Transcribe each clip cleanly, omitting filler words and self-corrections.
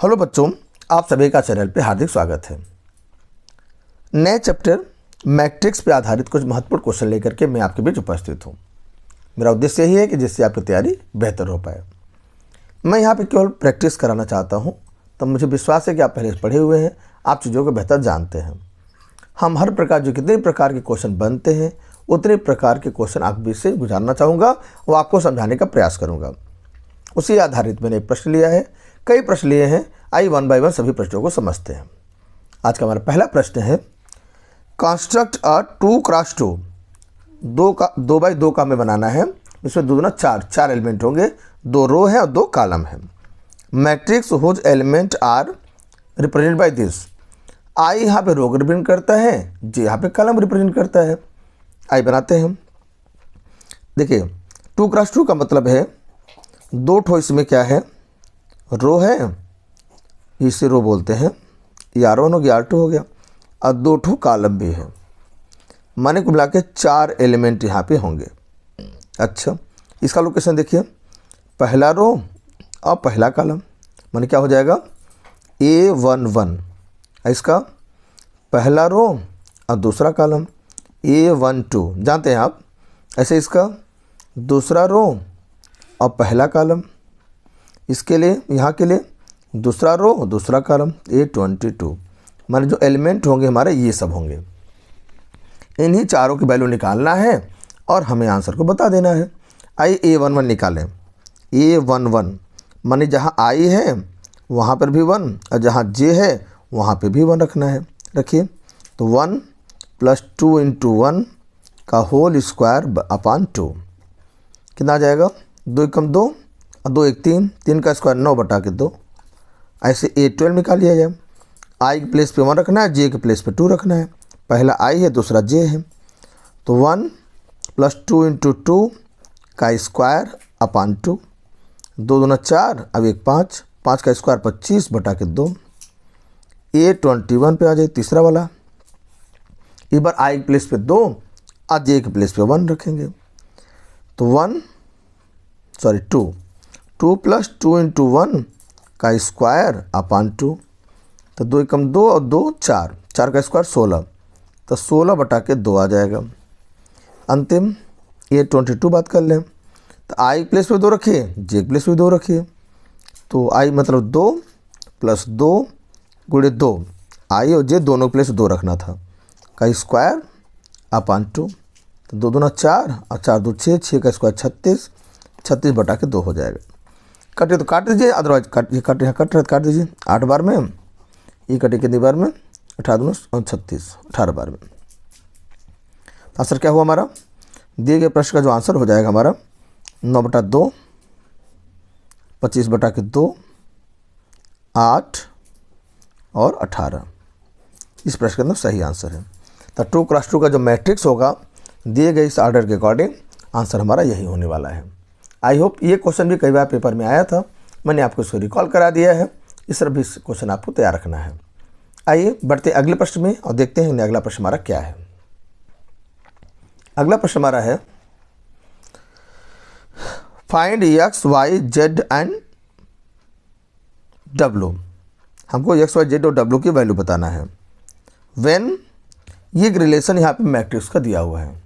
Hello बच्चों, आप सभी का चैनल पे हार्दिक स्वागत है। नए चैप्टर मैट्रिक्स पे आधारित कुछ महत्वपूर्ण क्वेश्चन लेकर के मैं आपके बीच उपस्थित हूँ। मेरा उद्देश्य यही है कि जिससे आपकी तैयारी बेहतर हो पाए। मैं यहाँ पे केवल प्रैक्टिस कराना चाहता हूँ, तो मुझे विश्वास है कि आप पहले से पढ़े हुए हैं, आप चीज़ों को बेहतर जानते हैं। हम हर प्रकार जो कितने प्रकार के क्वेश्चन बनते हैं उतने प्रकार के क्वेश्चन आप बीच से गुजारना चाहूँगा, वो आपको समझाने का प्रयास करूँगा। उसी आधारित मैंने एक प्रश्न लिया है, कई प्रश्न लिए हैं। आइए वन बाय वन सभी प्रश्नों को समझते हैं। आज का हमारा पहला प्रश्न है, कंस्ट्रक्ट अ 2x2, 2x2 का हमें बनाना है। इसमें दो दूना चार एलिमेंट होंगे, 2 रो है और 2 कॉलम है। Matrix whose element are represent by this. I यहाँ पे रो रिप्रेजेंट करता है, जे यहाँ पे कॉलम रिप्रेजेंट करता है। आई बनाते हैं। देखिए 2x2 का मतलब है 2 ठो इसमें क्या है, रो है, इसे रो बोलते हैं, ये R1 हो गया, R2 हो गया, और 2 ठो कॉलम भी है। माने को मिला के 4 एलिमेंट यहाँ पे होंगे। अच्छा, इसका लोकेशन देखिए, पहला रो और पहला कॉलम, माने क्या हो जाएगा A11। इसका पहला रो और दूसरा कॉलम A12, जानते हैं आप। ऐसे इसका दूसरा रो और पहला कॉलम, इसके लिए यहाँ के लिए दूसरा रो दूसरा कॉलम A22। माने जो एलिमेंट होंगे हमारे ये सब होंगे। इन्हीं चारों की वैल्यू निकालना है और हमें आंसर को बता देना है। आइए A11 निकालें। A11 माने जहाँ I है वहाँ पर भी 1 और जहाँ J है वहाँ पे भी 1 रखना है। रखिए, तो 1 + 2 × 1 का होल स्क्वायर अपॉन 2 कितना आ जाएगा, 2 × 2 और 2 × 3, 3 का स्क्वायर 9/2। ऐसे A12 निकाल लिया जाए। I के प्लेस पे 1 रखना है, J के प्लेस पे 2 रखना है। पहला I है, दूसरा J है, तो 1 + 2 × 2 का स्क्वायर अपॉन 2, 2 दूना 4, अब 1 5, 5 का स्क्वायर 25/2। A21 पे आ जाए तीसरा वाला। इस बार I के प्लेस पे 2 और J के प्लेस पे 1 रखेंगे, तो 2 + 2 × 1 का स्क्वायर अपॉन 2, तो 2 × 2 और 2 4, 4 का स्क्वायर 16, तो 16/2 आ जाएगा। अंतिम A22 बात कर लें, तो I प्लेस पे 2 रखिए, J प्लेस पे 2 रखिए, तो I मतलब 2 + 2 × 2, I और J दोनों प्लेस 2 रखना था, का स्क्वायर अपॉन 2, तो 2 दूना 4 और 4 2 6, 6 का स्क्वायर 36, 36/2 हो जाएगा। कटे तो काट दीजिए, अदरवाइज काट दीजिए। 8 बार में ये कटे कितनी बार में, 18 दूना 36, 18 बार में। आंसर क्या हुआ हमारा, दिए गए प्रश्न का जो आंसर हो जाएगा हमारा 9/2, 25/2, 8 और 18। इस प्रश्न के अंदर सही आंसर है। तो 2x2 का जो मैट्रिक्स होगा दिए गए इस ऑर्डर के अकॉर्डिंग आंसर हमारा यही होने वाला है। आई होप ये क्वेश्चन भी कई बार पेपर में आया था, मैंने आपको इसको रिकॉल करा दिया है। इस तरह भी क्वेश्चन आपको तैयार रखना है। आइए बढ़ते अगले प्रश्न में और देखते हैं अगला प्रश्न हमारा क्या है। अगला प्रश्न हमारा है, find x, y, z and w। हमको x, y, z और w की वैल्यू बताना है। व्हेन ये एक रिलेशन यहाँ पे मैट्रिक्स का दिया हुआ है,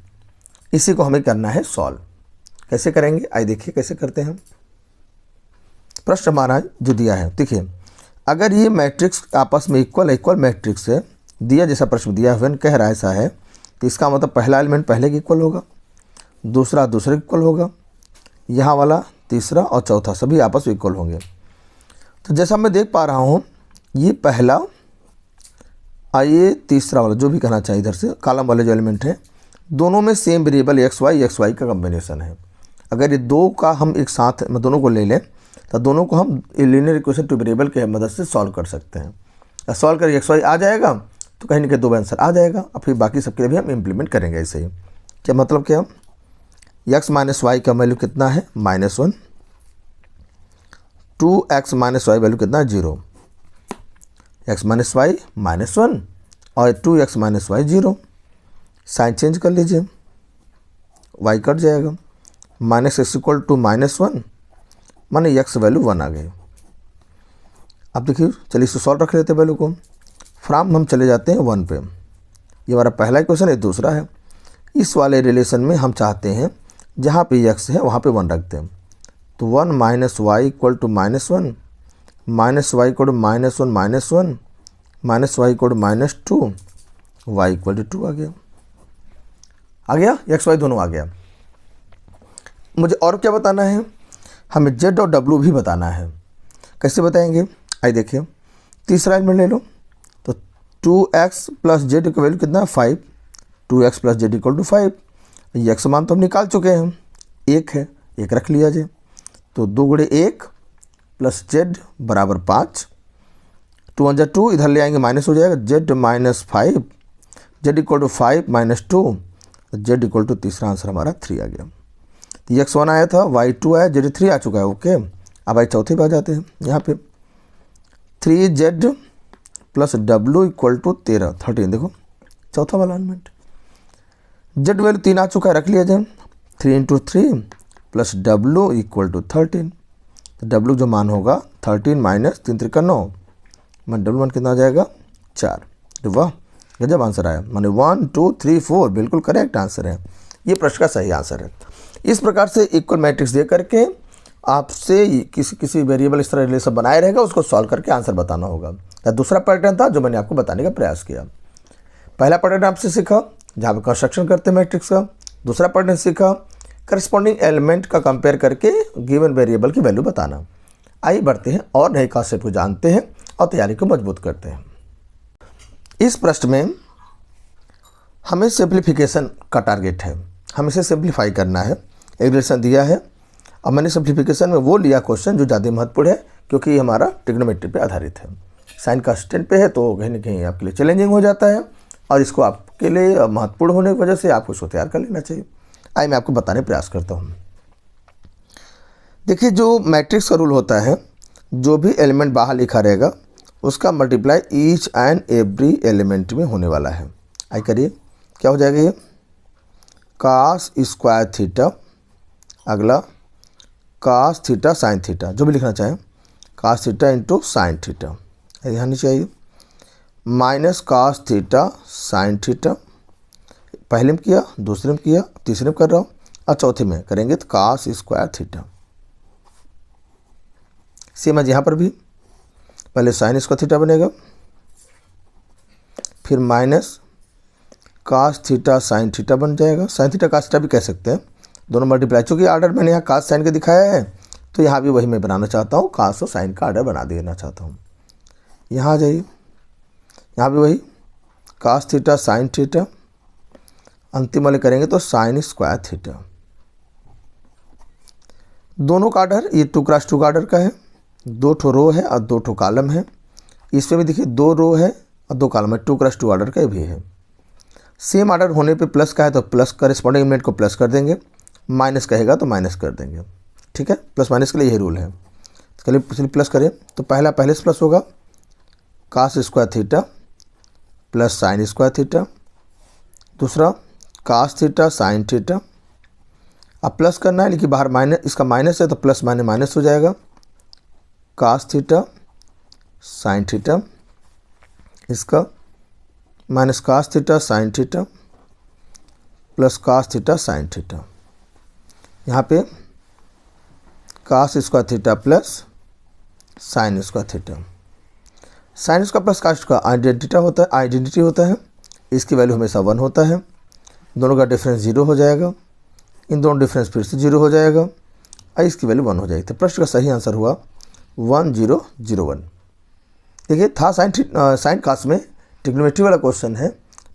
इसी को हमें करना है सॉल्व। कैसे करेंगे, आइए देखिए कैसे करते हैं। प्रश्न हमारा जो दिया है, देखिए अगर ये मैट्रिक्स आपस में इक्वल मैट्रिक्स है, दिया जैसा प्रश्न दिया है, कह रहा है ऐसा है, तो इसका मतलब पहला एलिमेंट पहले के इक्वल होगा, दूसरा दूसरे के इक्वल होगा, यहाँ वाला तीसरा और चौथा सभी आपस में इक्वल होंगे। तो जैसा मैं देख पा रहा हूँ, ये पहला ये तीसरा वाला जो भी कहना चाहिए, इधर से कॉलम वाले जो एलिमेंट हैं, दोनों में सेम वेरिएबल एक्स वाई का कॉम्बिनेशन है। अगर ये दो का हम एक साथ में दोनों को ले लें तो दोनों को हम लीनियर इक्वेशन टू वेरिएबल के मदद से सॉल्व कर सकते हैं। सॉल्व कर एक्स वाई आ जाएगा तो कहीं ना कहीं 2 आंसर आ जाएगा, और फिर बाकी सबके लिए भी हम इम्प्लीमेंट करेंगे ऐसे ही। क्या मतलब क्या, x - y का वैल्यू कितना है, -1, 2x - y वैल्यू कितना है, 0, x - y -1 और 2x - y 0। साइन चेंज कर लीजिए, y कट जाएगा, -x = -1 माने x वैल्यू 1 आ गई। अब देखिए, चलिए इसको सॉल्व रख लेते हैं वैल्यू को। फ्रॉम हम चले जाते हैं 1 पे। ये हमारा पहला इक्वेशन है, दूसरा है। इस वाले रिलेशन में हम चाहते हैं जहाँ पे x है वहाँ पे 1 रखते हैं। तो 1 minus y equal to -1, minus y equal to -1 -1, minus y equal to -2, y equal to 2 आ गया, x y दोनों आ गया। मुझे और क्या बताना है, हमें z और w भी बताना है। कैसे बताएंगे, आइए देखिए। तीसरा एलिमेंट ले लो, तो 2x प्लस जेड का वैल्यू कितना है 5, 2x plus Z equal to 5। ये x मान तो हम निकाल चुके हैं, 1 है, 1 रख लिया जाए। तो 2 गुणे 1 प्लस जेड बराबर 5, 2 × 2 इधर ले आएंगे माइनस हो जाएगा, z minus 5, z equal to 5 minus 2, z equal to तीसरा आंसर हमारा 3 आ गया। x1 आया था, y2 आया, z3 आ चुका है। ओके, अब आइए चौथे पे आ जाते हैं। यहाँ पे 3z plus w equal to 13, देखो चौथा वाला एलिमेंट। z वैल्यू 3 आ चुका है, रख लिया जाए। 3 × 3 प्लस w इक्वल टू 13। तो w जो मान होगा 13 माइनस 3 × 9, मैं w मान कितना आ जाएगा 4। तो वाह, गजब आंसर आया, माने 1 2 3 4 बिल्कुल करेक्ट आंसर है। ये प्रश्न का सही आंसर है। इस प्रकार से इक्वल मैट्रिक्स दे करके आपसे किसी वेरिएबल इस तरह रिलेशन बनाए रहेगा, उसको सॉल्व करके आंसर बताना होगा। यह दूसरा पैटर्न था जो मैंने आपको बताने का प्रयास किया। पहला पैटर्न आपसे सीखा जहाँ पे कंस्ट्रक्शन करते हैं मैट्रिक्स का। दूसरा पैटर्न सीखा करस्पॉन्डिंग एलिमेंट का कंपेयर करके गिवन वेरिएबल की वैल्यू बताना। आइए बढ़ते हैं और नए कॉन्सेप्ट को जानते हैं और तैयारी को मजबूत करते हैं। इस प्रश्न में हमें सिंप्लीफिकेशन का टारगेट है, हमें इसे सिंप्लीफाई करना है। एक रिलेशन दिया है, अब मैंने सिंप्लीफिकेशन में वो लिया क्वेश्चन जो ज़्यादा महत्वपूर्ण है, क्योंकि ये हमारा ट्रिग्नोमेट्री पे आधारित है। साइन कांस्टेंट पे है तो कहीं ना कहीं आपके लिए चैलेंजिंग हो जाता है, और इसको आपके लिए महत्वपूर्ण होने की वजह से आपको इसको तैयार कर लेना चाहिए। आइए मैं आपको बताने प्रयास करता हूँ। देखिए, जो मैट्रिक्स का रूल होता है, जो भी एलिमेंट बाहर लिखा रहेगा उसका multiply each and every element में होने वाला है। आइए करिए, क्या हो जाएगा ये, कास स्क्वायर थीटा, अगला कास थीटा साइन थीटा, जो भी लिखना चाहें, cos theta into sine theta. यहाँ नीचे आइए, minus cos theta sine theta. पहले में किया, दूसरे में किया, तीसरे में कर रहा हूँ, और चौथे में करेंगे तो कास स्क्वायर थीटा। सेम है यहाँ पर भी, पहले साइन स्क्वायर थीटा बनेगा, फिर minus cos theta sine theta बन जाएगा। साइन थीटा कास थीटा भी कह सकते हैं, दोनों मल्टीप्लाई। चूँकि आर्डर मैंने यहाँ कास साइन का दिखाया है, तो यहाँ भी वही मैं बनाना चाहता हूँ, कास और साइन का आर्डर बना देना चाहता हूँ। यहाँ आ जाइए, यहाँ भी वही कास थीटा साइन थीटा, अंतिम वाले करेंगे तो साइन स्क्वायर थीटा। दोनों का आर्डर ये 2 × 2 का आर्डर का है, 2 ठो रो है और 2 ठो कॉलम है। इसमें भी देखिए 2 रो है और 2 कॉलम है, 2 × 2 आर्डर का भी है। सेम आर्डर होने पे प्लस का है तो प्लस करेस्पॉन्डिंग एलिमेंट को प्लस कर देंगे, माइनस कहेगा तो माइनस कर देंगे। ठीक है, प्लस माइनस के लिए यही रूल है। चलिए प्लस करें तो पहला पहले से प्लस होगा, cos square theta plus sine square theta. दूसरा कास थीटा साइन थीटा। अब प्लस करना है, लेकिन बाहर माइनस, इसका माइनस है तो प्लस माइनस माइनस हो जाएगा, कास थीटा साइन थीटा, इसका minus cos theta sine theta plus cos theta sine theta. यहाँ पे cos square theta plus sine square theta. Sine square plus cos का आइडेंटिटी होता है, इसकी वैल्यू हमेशा 1 होता है। दोनों का डिफरेंस 0 हो जाएगा, इन दोनों डिफरेंस फिर से 0 हो जाएगा और इसकी वैल्यू 1 हो जाएगी। तो प्रश्न का सही आंसर हुआ 1001। देखिए, था साइन कास में ट्रिग्नोमेट्री वाला क्वेश्चन है,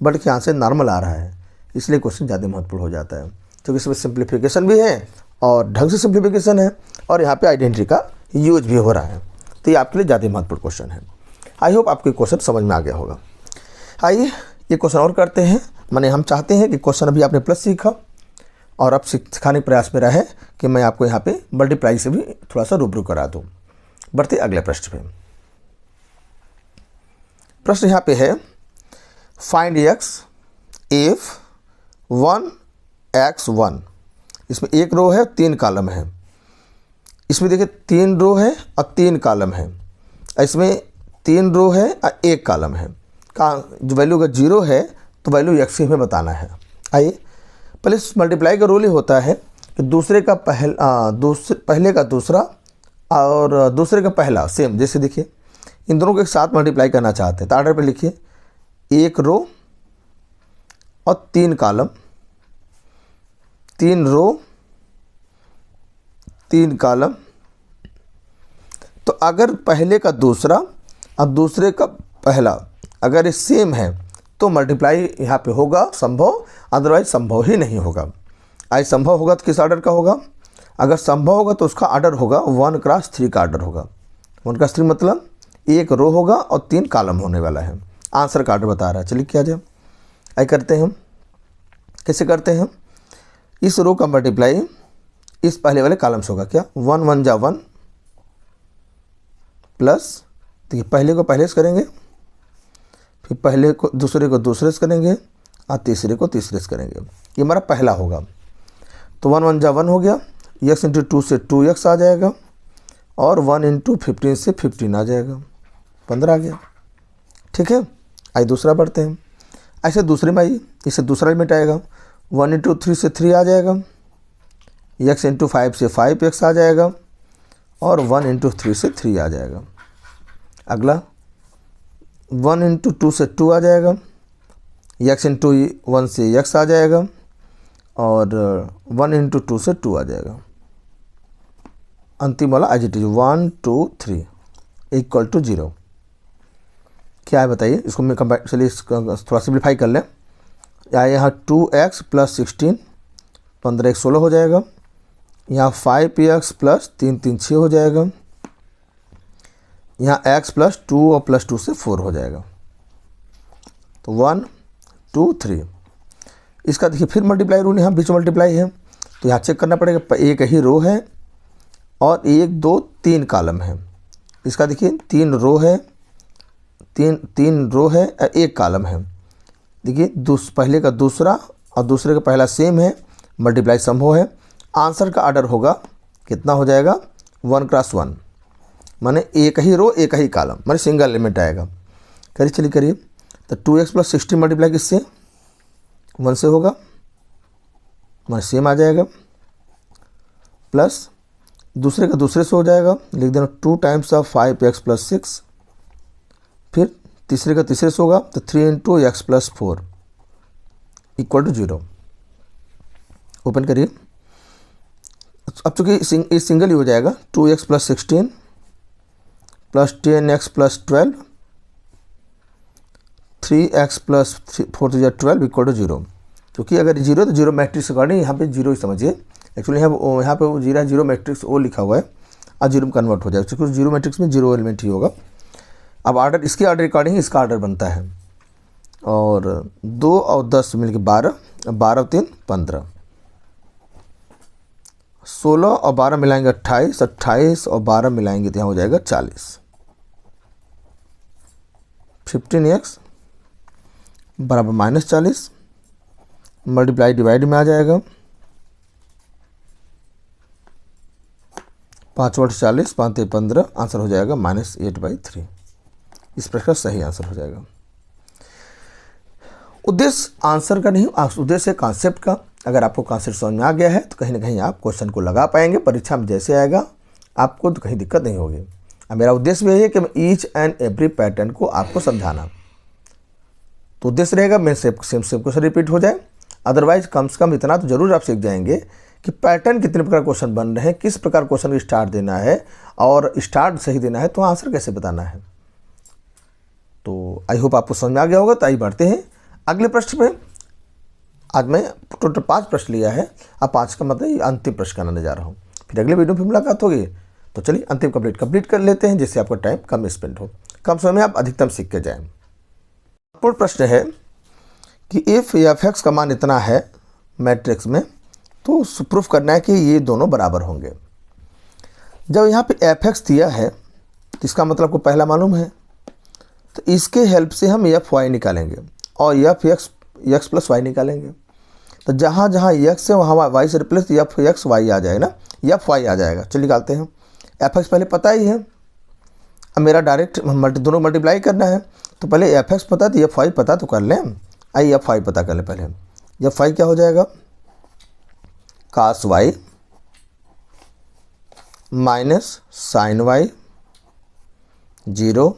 बट यहाँ से नॉर्मल आ रहा है, इसलिए क्वेश्चन ज़्यादा महत्वपूर्ण हो जाता है, क्योंकि इसमें सिंप्लीफिकेशन भी है और ढंग से सिंप्लीफिकेशन है, और यहाँ पे आइडेंटिटी का यूज भी हो रहा है। तो ये आपके लिए ज़्यादा महत्वपूर्ण क्वेश्चन है। आई होप आपको क्वेश्चन समझ में आ गया होगा। आइए ये क्वेश्चन और करते हैं। माने हम चाहते हैं कि क्वेश्चन अभी आपने प्लस सीखा, और अब सिखाने के प्रयास मेरा है कि मैं आपको यहाँ पे मल्टीप्लाई से भी थोड़ा सा रूबरू करा दूँ। बढ़ते अगले प्रश्न पे। प्रश्न यहाँ पे है, फाइंड x इफ 1x1। इसमें 1 रो है, 3 कॉलम है। इसमें देखिए 3 रो है और 3 कॉलम है। इसमें 3 रो है और 1 कॉलम है। का जो वैल्यू अगर 0 है तो वैल्यू x ही हमें बताना है। आइए पहले इस मल्टीप्लाई का रूल ही होता है कि पहले का दूसरा और दूसरे का पहला सेम। जैसे देखिए इन दोनों को एक साथ मल्टीप्लाई करना चाहते हैं तो आर्डर पे लिखिए 1 रो और 3 कॉलम, 3 रो 3 कॉलम। तो अगर पहले का दूसरा और दूसरे का पहला अगर ये सेम है तो मल्टीप्लाई यहाँ पे होगा संभव, अदरवाइज संभव ही नहीं होगा। आज संभव होगा तो किस ऑर्डर का होगा? अगर संभव होगा तो उसका ऑर्डर होगा 1 क्रॉस 3 का ऑर्डर होगा। 1 क्रॉस 3 मतलब 1 रो होगा और 3 कॉलम होने वाला है। आंसर का ऑर्डर बता रहा है। चलिए क्या जाए आई करते हैं हम। कैसे करते हैं? इस रो का मल्टीप्लाई इस पहले वाले कॉलम से होगा। क्या 1 1 जा 1 प्लस, देखिए पहले को पहले से करेंगे, फिर पहले को दूसरे को दूसरे से करेंगे और तीसरे को तीसरे से करेंगे। ये हमारा पहला होगा। तो 1 1 जा 1 हो गया, x इंटू 2 से 2x आ जाएगा और 1 इंटू 15 से 15 आ जाएगा, 15 आ गया। ठीक है, आइए दूसरा पढ़ते हैं। ऐसे दूसरे में आइए, इससे दूसरा लिमिट आएगा 1 इंटू 3 से 3 आ जाएगा, x इंटू 5 से 5x आ जाएगा और 1 इंटू 3 से 3 आ जाएगा। अगला 1 इंटू 2 से 2 आ जाएगा, x इंटू 1 से x आ जाएगा और 1 इंटू 2 से 2 आ जाएगा। अंतिम वाला as it is 1 2 3 equal to 0। क्या है बताइए? इसको मैं चलिए थोड़ा सिंप्लीफाई कर लें। यहाँ 2x प्लस 16, 15 1 16 हो जाएगा। यहाँ 5x प्लस 3 3 6 हो जाएगा। यहाँ x प्लस 2 और प्लस 2 से 4 हो जाएगा। तो 1 2 3। इसका देखिए फिर मल्टीप्लाई रूल, यहाँ बीच मल्टीप्लाई है तो यहाँ चेक करना पड़ेगा। एक ही रो है और 1 2 3 कॉलम है। इसका देखिए 3 रो है, 3 रो है और 1 कॉलम है। देखिए पहले का दूसरा और दूसरे का पहला सेम है, मल्टीप्लाई संभव है। आंसर का ऑर्डर होगा कितना हो जाएगा? 1 क्रॉस 1, माने एक ही रो एक ही कॉलम, माने सिंगल लिमिट आएगा। करिए चलिए करिए। तो 2x प्लस 16 मल्टीप्लाई किससे? 1 से होगा, माने सेम आ जाएगा। प्लस दूसरे का दूसरे से हो जाएगा, लिख देना 2 टाइम्स ऑफ 5x प्लस 6। फिर तीसरे का तीसरे से होगा तो 3 into x plus 4 equal to 0। Open करिए। अब चूँकि ये सिंगल ही हो जाएगा, 2x plus 16 plus 10x plus 12, 3x plus 4 to 12 equal to 0। क्योंकि अगर 0 तो 0 मैट्रिक्स अकॉर्डिंग यहाँ पे 0 ही समझिए। एक्चुअली यहाँ पे 0 मैट्रिक्स ओ लिखा हुआ है और 0 में कन्वर्ट हो जाएगा, क्योंकि 0 मैट्रिक्स में 0 एलिमेंट ही होगा। अब ऑर्डर इसके ऑर्डर अकॉर्डिंग इसका ऑर्डर बनता है। और 2 और 10 मिलकर 12, 12 और 3 15, 16 और 12 मिलाएंगे 28, 28 और 12 मिलाएंगे तो यहाँ हो जाएगा 40। 15x बराबर -40, मल्टीप्लाई डिवाइड में आ जाएगा 5 × 40, 5 × 15, आंसर हो जाएगा -8/3। इस प्रश्न का सही आंसर हो जाएगा। उद्देश्य आंसर का नहीं, उद्देश्य है कॉन्सेप्ट का। अगर आपको कॉन्सेप्ट समझ में आ गया है तो कहीं ना कहीं आप क्वेश्चन को लगा पाएंगे। परीक्षा में जैसे आएगा आपको तो कहीं दिक्कत नहीं होगी। अब मेरा उद्देश्य यही है कि मैं ईच एंड एवरी पैटर्न को आपको समझाना। तो उद्देश्य रहेगा मैं सेम क्वेश्चन रिपीट हो जाए। अदरवाइज कम से कम इतना तो जरूर आप सीख जाएंगे कि पैटर्न कितने प्रकार क्वेश्चन बन रहे हैं, किस प्रकार क्वेश्चन को स्टार्ट देना है और स्टार्ट सही देना है तो आंसर कैसे बताना है। तो आई होप आपको समझ में आ गया होगा। तो आइए बढ़ते हैं अगले प्रश्न पे। आज मैं टोटल 5 प्रश्न लिया है। अब 5 का मतलब अंतिम प्रश्न कराने जा रहा हूँ। फिर अगले वीडियो में मुलाकात होगी। तो चलिए अंतिम कंप्लीट कर लेते हैं, जिससे आपका टाइम कम स्पेंड हो, कम समय में आप अधिकतम सीख के जाएँ। पूर्ण प्रश्न है कि इफ़ f(x) का मान इतना है मैट्रिक्स में तो प्रूफ करना है कि ये दोनों बराबर होंगे। जब यहाँ पे f(x) दिया है तो इसका मतलब को पहला मालूम है, तो इसके हेल्प से हम fy निकालेंगे और f(x) प्लस y निकालेंगे। तो जहाँ जहाँ x है वहाँ y से रिप्लेस f(x) y आ जाएगा ना, fy आ जाएगा। चलिए निकालते हैं। f(x) पहले पता ही है, अब मेरा डायरेक्ट दोनों मल्टीप्लाई करना है, तो पहले एफ एक्स पता तो एफ वाई पता तो कर लें। आइए एफ वाई पता कर लें पहले। एफ वाई क्या हो जाएगा, cos y minus sine y, 0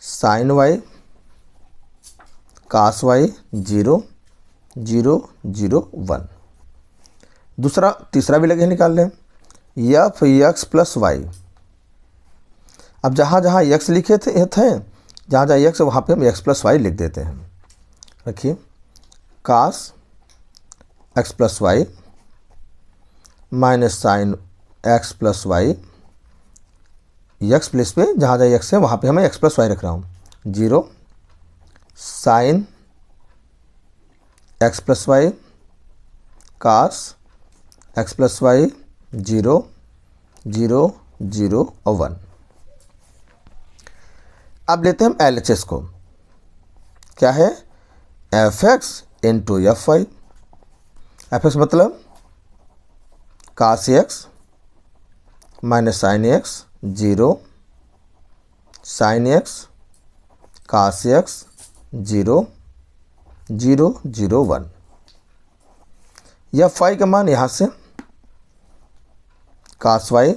sine y cos y, 0 0 0 1। तीसरा भी लगे निकाल लें, एफ एक्स प्लस वाई। अब जहाँ जहाँ एक्स लिखे थे जहाँ जहाँ एक्स वहाँ पे हम एक्स प्लस वाई लिख देते हैं। रखिए cos x plus y minus sine x plus y, x place पे जहाँ जहाँ एक्स है वहाँ पे हमें एक्स प्लस वाई रख रहा हूँ, 0 sine x plus y cos x plus Y, 0 0 0 और 1। अब लेते हैं हम LHS को, क्या है, f x into f y. F x मतलब cos x minus sine x, 0 sine x cos x, 0 0 0 1। F y का मान यहाँ से cos y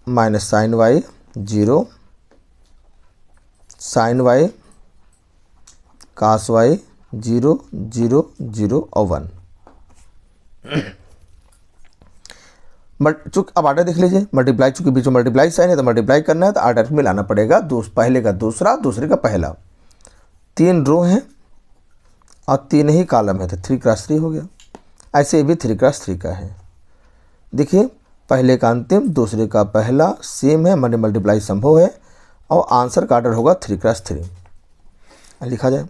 minus sine y, 0 sine y cos y, 0 0 0 और 1। बट चूँकि अब आर्डर देख लीजिए, मल्टीप्लाई, चूँकि बीच में मल्टीप्लाई साइन है तो मल्टीप्लाई करना है तो आर्डर में लाना पड़ेगा, पहले का दूसरा दूसरे का पहला। 3 रो हैं और 3 ही कॉलम है तो 3 क्रॉस 3 हो गया। ऐसे भी 3 क्रॉस 3 का है। देखिए पहले का अंतिम दूसरे का पहला सेम है, मल्टीप्लाई संभव है और आंसर का आर्डर होगा 3 क्रॉस 3। लिखा जाए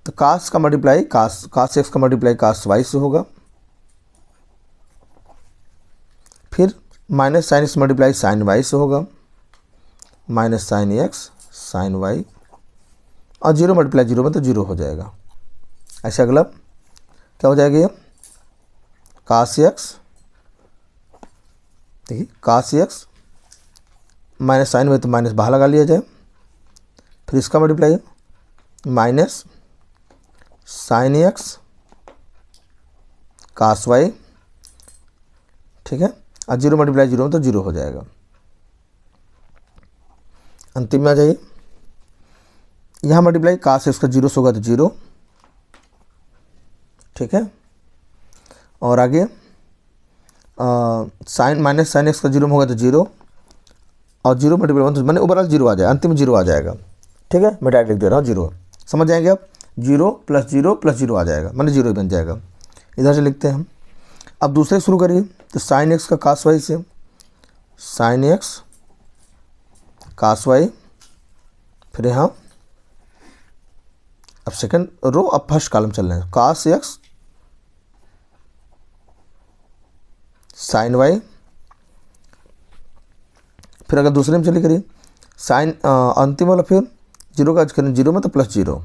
तो कास का मल्टीप्लाई कास एक्स का मल्टीप्लाई कास वाई से होगा, फिर minus sine x multiply sine y से होगा, minus sine x sine y, और 0 मल्टीप्लाई 0 में तो 0 हो जाएगा। ऐसे अगला क्या हो जाएगा, ये कास एक्स, देखिए कास एक्स माइनस साइन वाई तो माइनस बाहर लगा लिया जाए, फिर इसका multiply minus sine x cos Y, ठीक है, और 0 मल्टीप्लाई 0 में तो 0 हो जाएगा। अंतिम में आ जाइए, यहाँ मल्टीप्लाई कास एक्स का 0 से होगा तो 0, ठीक है, और आगे साइन माइनस साइन एक्स का 0 में होगा तो 0, और 0 मल्टीप्लाई 1 तो मैंने ओवरऑल 0 आ जाएगा, अंतिम 0 आ जाएगा, ठीक है। मैं डायरेक्ट लिख दे रहा हूँ 0, समझ जाएंगे आप, 0 प्लस 0 प्लस 0 आ जाएगा, मैंने 0 ही बन जाएगा। इधर से लिखते हैं हम। अब दूसरे शुरू करिए तो साइन एक्स का कास वाई से, साइन एक्स कास वाई, फिर यहाँ अब सेकंड रो, अब फर्स्ट कॉलम चल रहे हैं, कास एक्स साइन वाई, फिर अगर दूसरे में चलिए करिए साइन अंतिम वाला, फिर 0 का करें 0 में तो प्लस 0,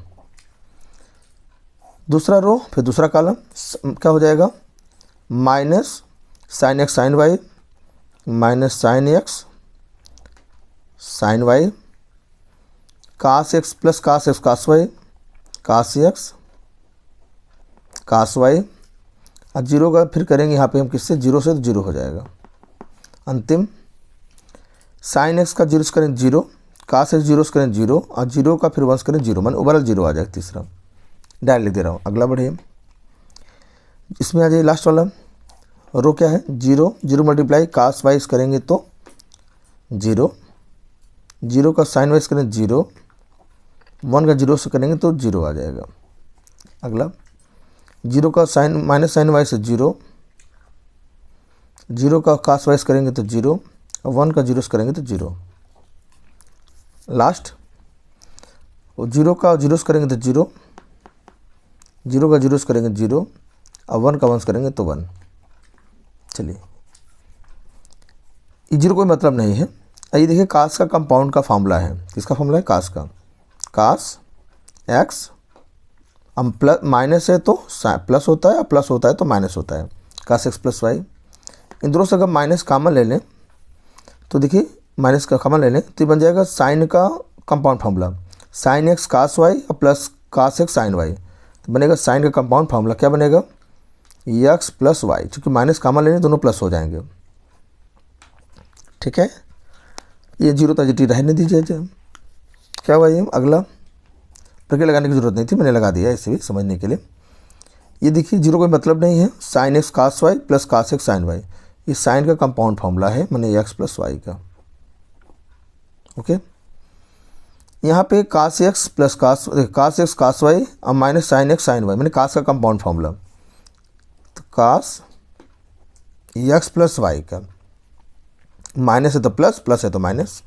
दूसरा रो फिर दूसरा कॉलम क्या हो जाएगा, minus sine x sine y minus sine x sine y, cos x plus cos x cos y, cos x cos y, और 0 का फिर करेंगे यहाँ पे हम किससे, 0 से तो 0 हो जाएगा। अंतिम साइन एक्स का 0 से करें 0, कास एक्स 0 से करें 0, और 0 का फिर 1 से करें 0, मान ओवरऑल 0 आ जाएगा। तीसरा डायरेक्ट लिख दे रहा हूँ। अगला बढ़िए, इसमें आ जाइए लास्ट वाला रो क्या है, 0 0 मल्टीप्लाई कास वाइस करेंगे तो 0, 0 का साइन वाइस करें 0, 1 का 0 से करेंगे तो 0 आ जाएगा। अगला 0 का साइन माइनस साइन वाइस 0, 0 का कास वाइस करेंगे तो 0, और 1 का 0 से करेंगे तो 0। लास्ट 0 का 0 से करेंगे तो 0, 0 का 0 से करेंगे 0, और 1 का 1 से करेंगे तो 1। चलिए ये 0 कोई मतलब नहीं है। ये देखिए कास का कंपाउंड का फॉर्मूला है, किसका फॉर्मूला है, कास का, कास एक्स, हम प्लस माइनस है तो प्लस होता है, और प्लस होता है तो माइनस होता है, कास एक्स प्लस वाई। इन दोनों से अगर माइनस कॉमन ले लें तो देखिए माइनस का कॉमन ले लें तो ये बन जाएगा साइन का compound formula, sine x cos y और plus cos x sine y. तो बनेगा साइन का कंपाउंड फार्मूला क्या बनेगा, एक्स प्लस वाई, चूँकि माइनस कॉमन ले लें दोनों प्लस हो जाएंगे। ठीक है, ये जीरो तो जीटी रहने दीजिए। क्या हुआ ये अगला, प्रक्रिया लगाने की जरूरत नहीं थी, मैंने लगा दिया इसे भी समझने के लिए। ये देखिए जीरो कोई मतलब नहीं है, sine x cos y plus cos x sine y, ये साइन का कंपाउंड फार्मूला है, मैंने एक्स प्लस वाई का। ओके, यहाँ पे cos x plus cos x cos y और minus sine x sine y, मैंने कास का कंपाउंड फार्मूला, तो कास एक्स प्लस वाई का, माइनस है तो प्लस, प्लस है तो माइनस,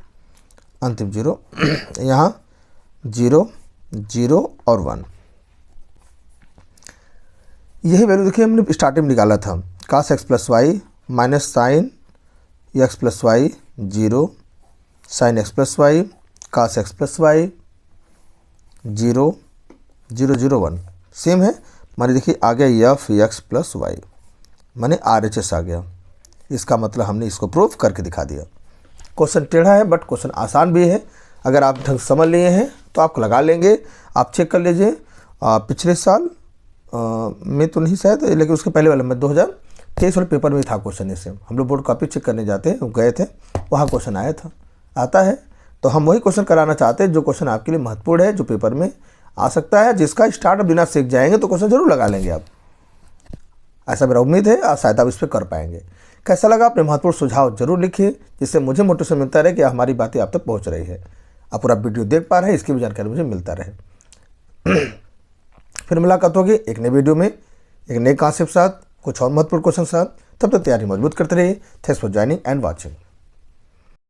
अंतिम जीरो। यहाँ जीरो जीरो और 1, यही वैल्यू देखिए हमने स्टार्टिंग में निकाला था, cos x plus y minus sine x plus y zero, sine x plus y cos x plus y zero zero zero 1, same है। माने देखिए आ गया एफ एक्स प्लस वाई, माने RHS आ गया। इसका मतलब हमने इसको प्रूफ करके दिखा दिया। क्वेश्चन टेढ़ा है बट क्वेश्चन आसान भी है, अगर आप ढंग समझ लिए हैं तो आप लगा लेंगे। आप चेक कर लीजिए, पिछले साल में तो नहीं शायद, लेकिन उसके पहले वाले में 2023 वाले पेपर में था क्वेश्चन। इसे हम लोग बोर्ड कॉपी चेक करने जाते हैं, गए थे, वहाँ क्वेश्चन आया था, आता है। तो हम वही क्वेश्चन कराना चाहते हैं जो क्वेश्चन आपके लिए महत्वपूर्ण है, जो पेपर में आ सकता है, जिसका स्टार्ट बिना सीख जाएंगे तो क्वेश्चन जरूर लगा लेंगे आप। ऐसा मेरा उम्मीद है, आप शायद आप इस पर कर पाएंगे। कैसा लगा, अपने महत्वपूर्ण सुझाव जरूर लिखिए, जिससे मुझे मोटिवेशन मिलता रहे कि हमारी बातें आप तक पहुँच रही है, आप पूरा वीडियो देख पा रहे हैं, इसकी भी जानकारी मुझे मिलता रहे। फिर मुलाकात होगी एक नए वीडियो में, एक नए कॉन्सेप्ट साथ, कुछ और महत्वपूर्ण क्वेश्चन साथ। तब तक तैयारी मजबूत करते रहिए। Thanks for joining and watching.